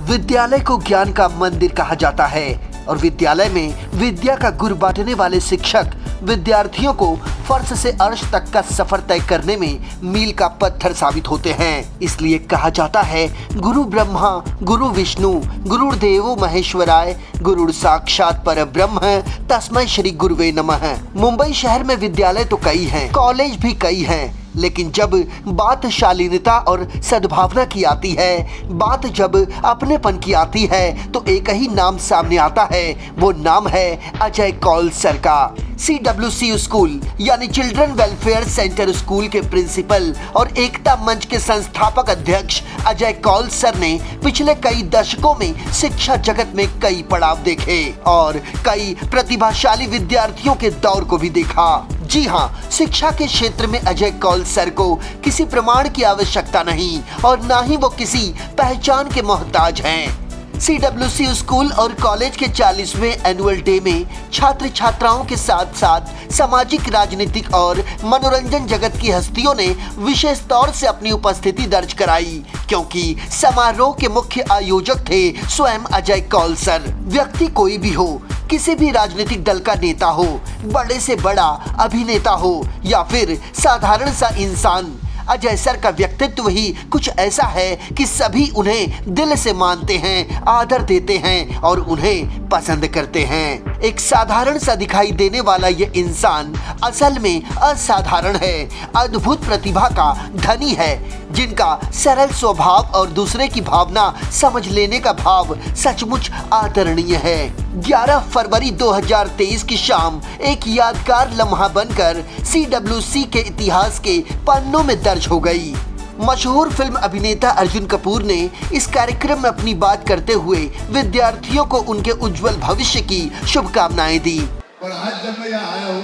विद्यालय को ज्ञान का मंदिर कहा जाता है और विद्यालय में विद्या का गुर बांटने वाले शिक्षक विद्यार्थियों को फर्श से अर्श तक का सफर तय करने में मील का पत्थर साबित होते हैं। इसलिए कहा जाता है गुरु ब्रह्मा गुरु विष्णु गुरुर्देवो महेश्वराय गुरुर साक्षात परब्रह्म तस्मै श्री गुरुवे नमः। मुंबई शहर में विद्यालय तो कई हैं, कॉलेज भी कई हैं, लेकिन जब बात शालीनता और सद्भावना की आती है, बात जब अपनेपन की आती है, तो एक ही नाम सामने आता है। वो नाम है अजय कौल सर का। CWC स्कूल यानी चिल्ड्रन वेलफेयर सेंटर स्कूल के प्रिंसिपल और एकता मंच के संस्थापक अध्यक्ष अजय कौल सर ने पिछले कई दशकों में शिक्षा जगत में कई पड़ाव देखे और कई प्रतिभाशाली विद्यार्थियों के दौर को भी देखा। जी हाँ, शिक्षा के क्षेत्र में अजय कौल सर को किसी प्रमाण की आवश्यकता नहीं और ना ही वो किसी पहचान के मोहताज हैं। CWC स्कूल और कॉलेज के 40वें एनुअल डे में छात्र छात्राओं के साथ साथ सामाजिक, राजनीतिक और मनोरंजन जगत की हस्तियों ने विशेष तौर से अपनी उपस्थिति दर्ज कराई, क्योंकि समारोह के मुख्य आयोजक थे स्वयं अजय कौल सर। व्यक्ति कोई भी हो, किसी भी राजनीतिक दल का नेता हो, बड़े से बड़ा अभिनेता हो या फिर साधारण सा इंसान, अजय सर का व्यक्तित्व ही कुछ ऐसा है कि सभी उन्हें दिल से मानते हैं, आदर देते हैं और उन्हें पसंद करते हैं। एक साधारण सा दिखाई देने वाला ये इंसान असल में असाधारण है, अद्भुत प्रतिभा का धनी है, जिनका सरल स्वभाव और दूसरे की भावना समझ लेने का भाव सचमुच आदरणीय है। 11 फरवरी 2023 की शाम एक यादगार लम्हा बनकर CWC के इतिहास के पन्नों में दर्ज हो गई। मशहूर फिल्म अभिनेता अर्जुन कपूर ने इस कार्यक्रम में अपनी बात करते हुए विद्यार्थियों को उनके उज्जवल भविष्य की शुभकामनाएं दी। और आज जब मैं यहाँ आया हूँ,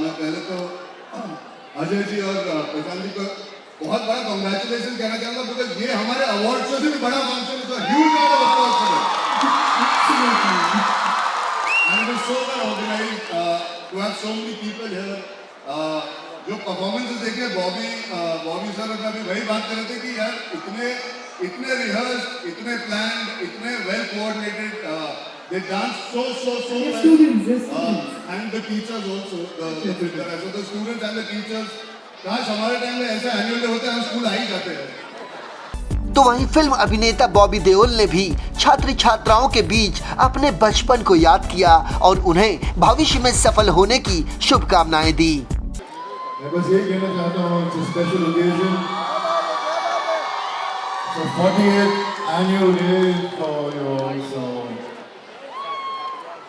मैं पहले तो अजय जी और प्रशांत जी को बहुत बड़ा कांग्रेचुलेशन कहना चाहूँगा, बिकॉज ये हमारे अवार्ड शो से भी बड़ा फंक्शन है, तो huge round of applause for it. And it was so well organized to have so many people here. जो परफॉर्मेंसेस देखे बॉबी सर और मैं भी वही बात कर रहे थे कि यार इतने रिहर्स, इतने प्लान्ड, इतने well coordinated, they dance so well. And the teachers also, the students and the teachers, काश हमारे टाइम में ऐसा एनुअल डे होता है, हम स्कूल आ ही जाते हैं। तो वहीं फिल्म अभिनेता बॉबी देओल ने भी छात्र छात्राओं के बीच अपने बचपन को याद किया और उन्हें भविष्य में सफल होने की शुभकामनाएं दी। मैं बस यही कहना चाहता हूँ, it's a special occasion. So 40th annual day for you all, so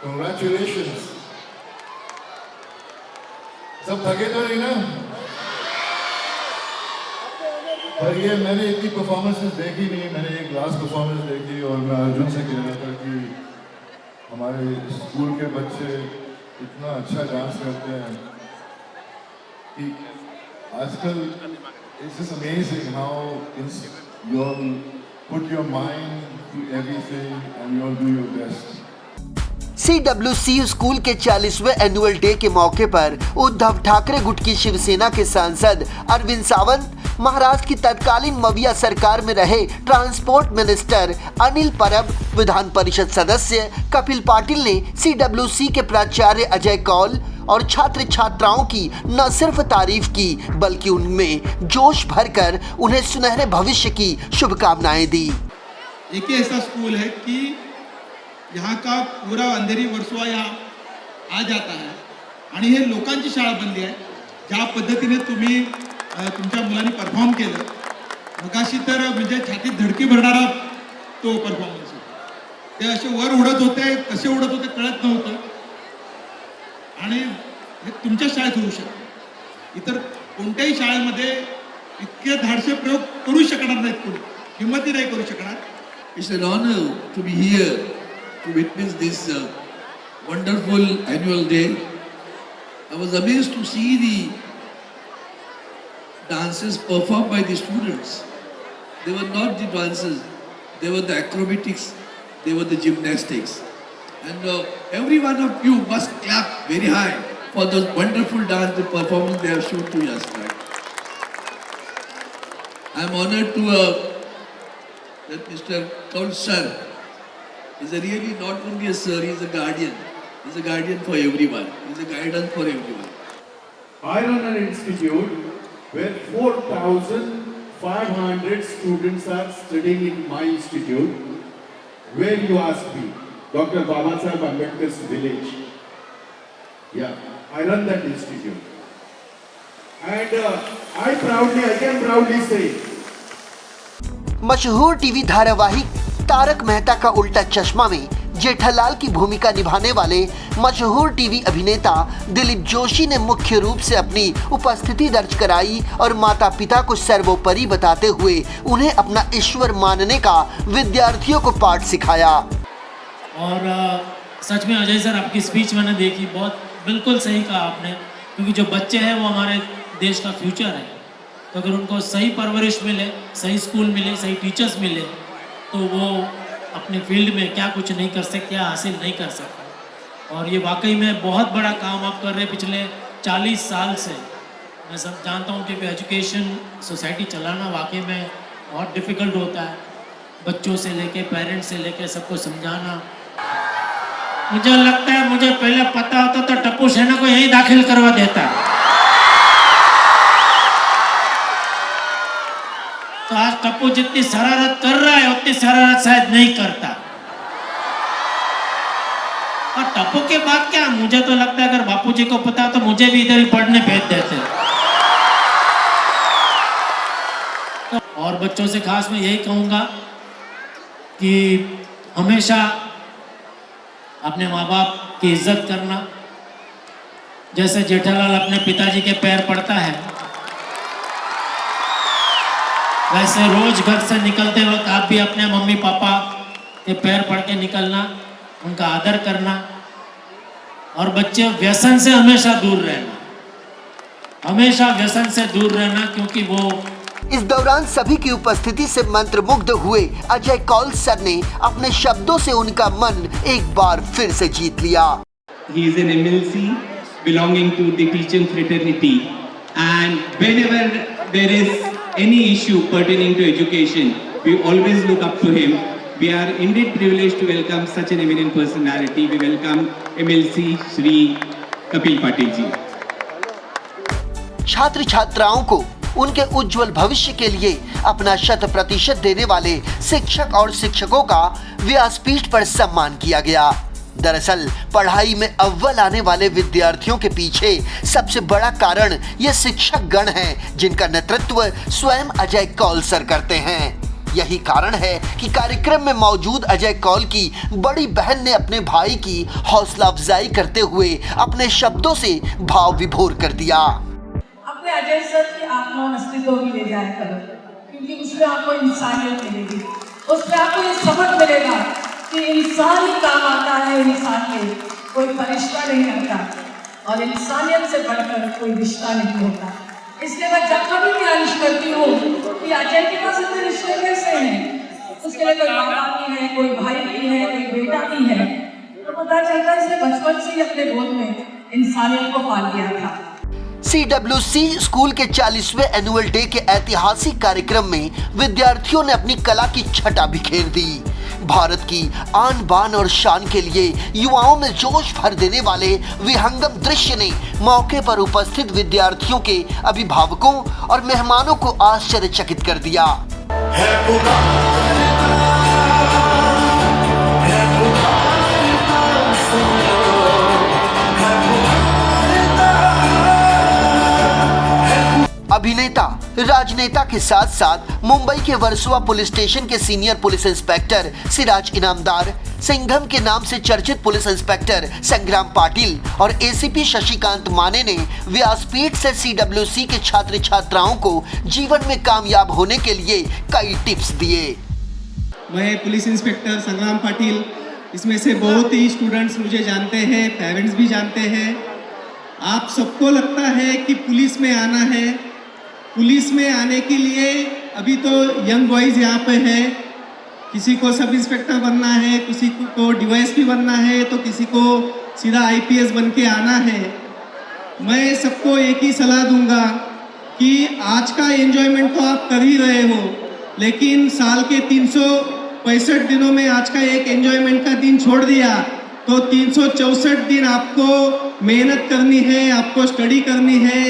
congratulations. सब थके तो नहीं ना? पर ये मैंने इतनी परफॉर्मेंसेस देखी नहीं, मैंने एक लास्ट परफॉर्मेंस देखी और मैं अर्जुन से कह रहा था कि हमारे स्कूल के बच्चे इतना अच्छा डांस करते हैं कि आजकल it's just amazing how you all put your mind to everything and you all do your best. CWC school के 40वें एनुअल डे के मौके पर उद्धव ठाकरे गुट की शिवसेना के सांसद अरविंद सावंत, महाराष्ट्र की तत्कालीन मविया सरकार में रहे ट्रांसपोर्ट मिनिस्टर अनिल परब, विधान परिषद सदस्य कपिल पाटिल ने CWC के प्राचार्य अजय कौल और छात्र छात्राओं की न सिर्फ तारीफ की बल्कि उनमें जोश भरकर उन्हें सुनहरे भविष्य की शुभकामनाएं दी। एक ऐसा स्कूल है कि यहाँ का पूरा अंधेरी वर्सोवा यहाँ आ जाता है आणि हे लोकांची शाळा बनली आहे। ज्या पद्धतीने तुम्ही तुमच्या मुलांनी परफॉर्म केलं, मगाशी तर म्हणजे छातीत धडकी भरणारा तो परफॉर्मन्स होता। ते असे वर उडत होते, कसे उडत होते कळत नव्हतं आणि हे तुमच्या शाळेत होऊ शकतं। इतर कोणत्याही शाळेमध्ये इतके धाडसे प्रयोग करू शकणार नाहीत, कोणी हिंमती नाही करू शकणार। It's an honor to be here to witness this wonderful annual day. I was amazed to see the dances performed by the students. They were not the dances, they were the acrobatics, they were the gymnastics. And every one of you must clap very high for those wonderful dance performance they have shown to us. I am honored to that Mr. Kaul sir is really not only a sir, he is a guardian. He is a guardian for everyone. He is a guidance for everyone. I run an institute where 4,500 students are studying in my institute. Where you ask me, Dr. Babasaheb Ambedkar's village. Yeah, I run that institute. And I can proudly say, मशहूर TV धारावाहिक तारक मेहता का उल्टा चश्मा में जेठालाल की भूमिका निभाने वाले मशहूर टीवी अभिनेता दिलीप जोशी ने मुख्य रूप से अपनी उपस्थिति दर्ज कराई और माता पिता को सर्वोपरि बताते हुए उन्हें अपना ईश्वर मानने का विद्यार्थियों को पाठ सिखाया। और सच में अजय सर, आपकी स्पीच मैंने देखी, बहुत बिल्कुल सही कहा आपने, क्योंकि जो बच्चे हैं वो हमारे देश का फ्यूचर है। तो अगर उनको सही परवरिश मिले, सही स्कूल मिले, सही टीचर्स मिले, तो वो अपने फील्ड में क्या कुछ नहीं कर सकते, क्या हासिल नहीं कर सकते। और ये वाकई में बहुत बड़ा काम आप कर रहे हैं पिछले 40 साल से। मैं सब जानता हूँ कि एजुकेशन सोसाइटी चलाना वाकई में बहुत डिफ़िकल्ट होता है, बच्चों से लेके पेरेंट्स से लेके सबको समझाना। मुझे लगता है मुझे पहले पता होता तो टप्पू सेना को यहीं दाखिल करवा देता। तो आज टप्पू जितनी शरारत कर रहा है उतनी शरारत शायद नहीं करता। और टप्पू के बाद क्या, मुझे तो लगता है अगर बापूजी को पता तो मुझे भी इधर ही पढ़ने भेज देते। और बच्चों से खास मैं यही कहूँगा कि हमेशा अपने माँ बाप की इज्जत करना। जैसे जेठालाल अपने पिताजी के पैर पड़ता है, वैसे रोज घर से निकलते वक्त आप भी अपने मम्मी पापा के पैर पड़ के निकलना, उनका आदर करना। और बच्चे व्यसन से हमेशा दूर रहना, हमेशा व्यसन से दूर रहना, क्योंकि वो इस दौरान सभी की उपस्थिति से मंत्रमुग्ध हुए अजय कौल सर ने अपने शब्दों से उनका मन एक बार फिर से जीत लिया। He is an MLC belonging to the teaching fraternity, and whenever there is any issue pertaining to education, we always look up to him. We are indeed privileged to welcome such an eminent personality. We welcome MLC Shri Kapil Patil ji. छात्र छात्राओं को उनके उज्जवल भविष्य के लिए अपना 100% देने वाले शिक्षक और शिक्षकों का व्यासपीठ पर सम्मान किया गया। दरअसल पढ़ाई में अव्वल आने वाले विद्यार्थियों के पीछे सबसे बड़ा कारण ये शिक्षक गण हैं, जिनका नेतृत्व स्वयं अजय कौल सर करते हैं। यही कारण है कि कार्यक्रम में मौजूद अजय कौल की बड़ी बहन ने अपने भाई की हौसला अफजाई करते हुए अपने शब्दों से भाव विभोर कर दिया। अपने अजय सर की आत्मा और अस्तित्व भी ले जाया करो, क्योंकि उसमें आपको इंसानियत मिलेगी, उसमें आपको ये समझ मिलेगा कि इंसान ही काम आता है, इंसान के कोई फरिश्ता नहीं आता, और इंसानियत से बढ़कर कोई रिश्ता नहीं होता। इसलिए मैं जब कभी भी अर्ज करती हूँ कि अजय के पास इतने रिश्ते कैसे हैं, उसके लिए कोई माता भी है, कोई भाई भी है, कोई बेटा भी है, तो पता चलता है इसने बचपन से ही अपने गोद में इंसानियत को पाल लिया था। CWC स्कूल के 40वें एनुअल डे के ऐतिहासिक कार्यक्रम में विद्यार्थियों ने अपनी कला की छटा बिखेर दी। भारत की आन बान और शान के लिए युवाओं में जोश भर देने वाले विहंगम दृश्य ने मौके पर उपस्थित विद्यार्थियों के अभिभावकों और मेहमानों को आश्चर्यचकित कर दिया। अभिनेता राजनेता के साथ साथ मुंबई के वर्सोवा पुलिस स्टेशन के senior police inspector Siraj Inamdar, Singham के नाम से चर्चित पुलिस इंस्पेक्टर संग्राम पाटिल और एसीपी शशिकांत माने ने व्यासपीठ से CWC के छात्र छात्राओं को जीवन में कामयाब होने के लिए कई टिप्स दिए। मैं पुलिस इंस्पेक्टर संग्राम पाटिल, इसमें से बहुत ही स्टूडेंट्स मुझे जानते हैं, पेरेंट्स भी जानते हैं। आप सबको लगता है कि पुलिस में आना है, पुलिस में आने के लिए अभी तो यंग बॉयज़ यहाँ पे है, किसी को सब इंस्पेक्टर बनना है, किसी को डीवाईएसपी बनना है, तो किसी को सीधा IPS बन के आना है। मैं सबको एक ही सलाह दूंगा कि आज का एंजॉयमेंट तो आप कर ही रहे हो, लेकिन साल के 365 दिनों में आज का एक एंजॉयमेंट का दिन छोड़ दिया तो 364 दिन आपको मेहनत करनी है, आपको स्टडी करनी है।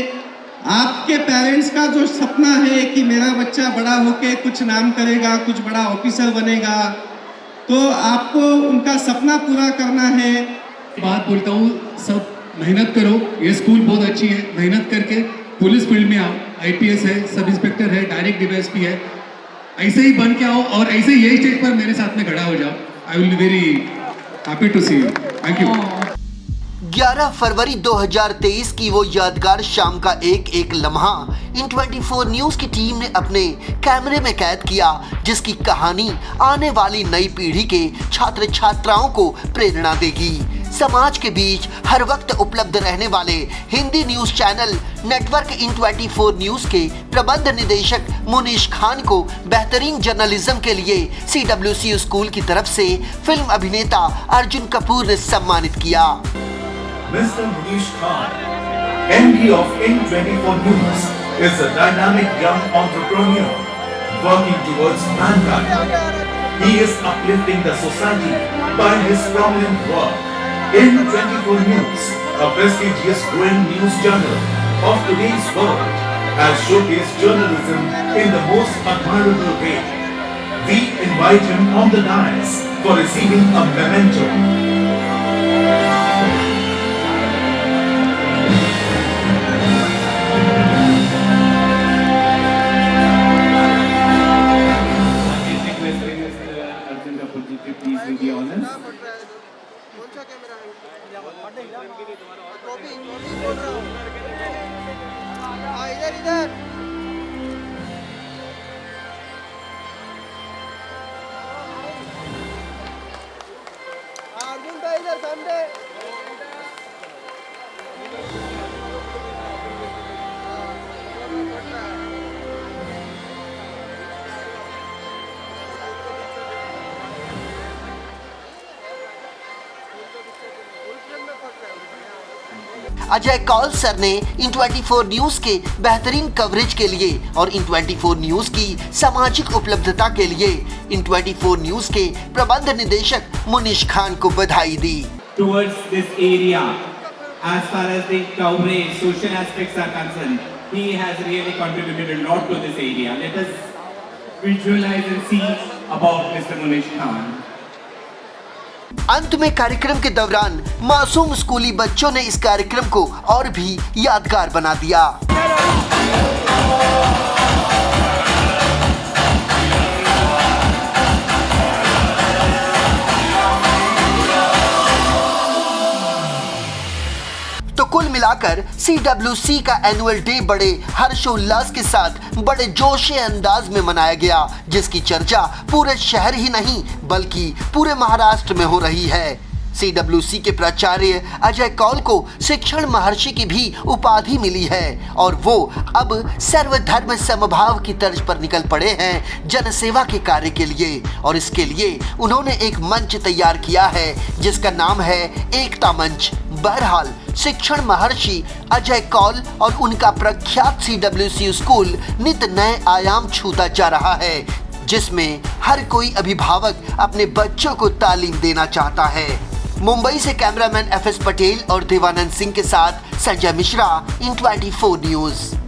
आपके पेरेंट्स का जो सपना है कि मेरा बच्चा बड़ा होके कुछ नाम करेगा, कुछ बड़ा ऑफिसर बनेगा, तो आपको उनका सपना पूरा करना है। बात बोलता हूँ, सब मेहनत करो, ये स्कूल बहुत अच्छी है, मेहनत करके पुलिस फील्ड में आओ, आईपीएस है, सब इंस्पेक्टर है, डायरेक्ट डीवाईएसपी है, ऐसे ही बन के आओ और ऐसे यही स्टेज पर मेरे साथ में खड़ा हो जाओ। I will be very happy to see you. Thank you. 11 फरवरी 2023 की वो यादगार शाम का एक एक लम्हा इन 24 न्यूज़ की टीम ने अपने कैमरे में कैद किया, जिसकी कहानी आने वाली नई पीढ़ी के छात्र छात्राओं को प्रेरणा देगी। समाज के बीच हर वक्त उपलब्ध रहने वाले हिंदी न्यूज़ चैनल नेटवर्क इन 24 न्यूज़ के प्रबंध निदेशक मुनीश खान को बेहतरीन जर्नलिज्म के लिए CWCU स्कूल की तरफ से फिल्म अभिनेता अर्जुन कपूर ने सम्मानित किया। Mr. Munish Khan, MD of In24 News, is a dynamic young entrepreneur working towards mankind. He is uplifting the society by his prominent work. In24 News, a prestigious growing news journal of today's world, has showcased journalism in the most admirable way. We invite him on the dais for receiving a memento. Ajay Kaul sir ने इन24 news के बेहतरीन coverage के लिए और इन24 news की सामाजिक उपलब्धता के लिए इन24 न्यूज़ के प्रबंध निदेशक मुनीश खान को बधाई दी। Towards this area, as far as the coverage, social aspects are concerned, he has really contributed a lot to this area. Let us visualize and see about Mr. Munish Khan. अंत में कार्यक्रम के दौरान मासूम स्कूली बच्चों ने इस कार्यक्रम को और भी यादगार बना दिया। तो कुल मिलाकर CWC का एनुअल डे बड़े हर्षोल्लास के साथ बड़े जोशे अंदाज में मनाया गया, जिसकी चर्चा पूरे शहर ही नहीं बल्कि पूरे महाराष्ट्र में हो रही है। CWC के प्राचार्य अजय कौल को शिक्षण महर्षि की भी उपाधि मिली है और वो अब सर्वधर्म समभाव की तर्ज पर निकल पड़े हैं जनसेवा के कार्य के लिए, और इसके लिए उन्होंने एक मंच तैयार किया है जिसका नाम है एकता मंच। बहरहाल शिक्षण महर्षि अजय कौल और उनका प्रख्यात CWCU स्कूल नित नए आयाम छूता जा रहा है, जिसमें हर कोई अभिभावक अपने बच्चों को तालीम देना चाहता है। मुंबई से कैमरामैन FS पटेल और देवानंद सिंह के साथ संजय मिश्रा, इन24 न्यूज़।